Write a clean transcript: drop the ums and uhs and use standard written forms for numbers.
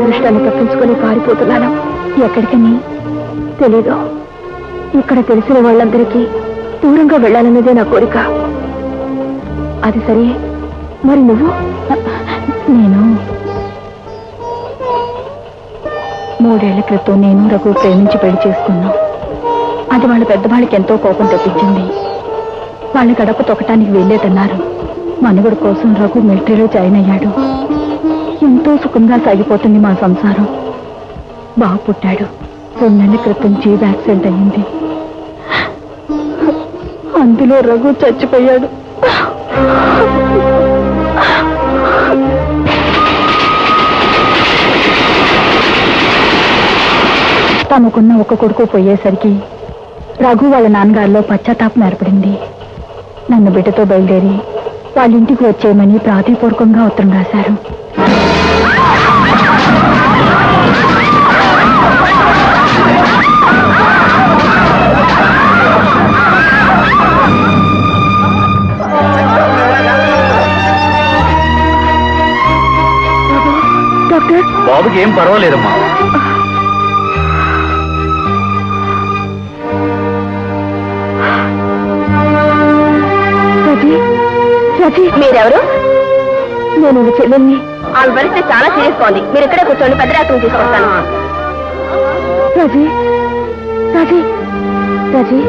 దురదృష్టాన్ని తప్పించుకొని పారిపోతున్నాను. ఎక్కడికని తెలీదు. ఇక్కడ తెలిసిన వాళ్ళందరికీ దూరంగా వెళ్ళాలన్నదే నా కోరిక. అది సరే, మరి నువ్వు? నేను 3 ఏళ్ల క్రితం నేను రఘు ప్రేమించి పెళ్లి చేసుకున్నాం. అది వాళ్ళ పెద్దవాళ్ళకి ఎంతో కోపం తెప్పించింది. వాళ్ళ గడప తొక్కటానికి వెళ్ళేదన్నారు. మనుగడ కోసం రఘు మిలిటరీలో జాయిన్ అయ్యాడు. ఎంతో సుఖంగా సాగిపోతుంది మా సంసారం. బాగా పుట్టాడు. 2 నెలల క్రితం జీవ్ యాక్సిడెంట్ అయ్యింది. అందులో రఘు చచ్చిపోయాడు. తమకున్న ఒక కొడుకు పోయేసరికి రఘు వాళ్ళ నాన్నగారిలో పశ్చాత్తాపం ఏర్పడింది. నన్ను బిడ్డతో బయలుదేరి వాళ్ళ ఇంటికి వచ్చేయమని ప్రాతిపూర్వకంగా ఉత్తరం రాశారు. డాక్టర్, బాబుకి ఏం పర్వాలేదమ్మా. మీరెవరు? నేను చెల్లెల్ని. ఆమె పరిస్థితి చాలా సీరియస్ గా ఉంది. మీరు ఇక్కడే కూర్చోండి, పెద్ద డాక్టర్ని తీసుకొస్తాను. రాజీ, రాజీ, రాజీ.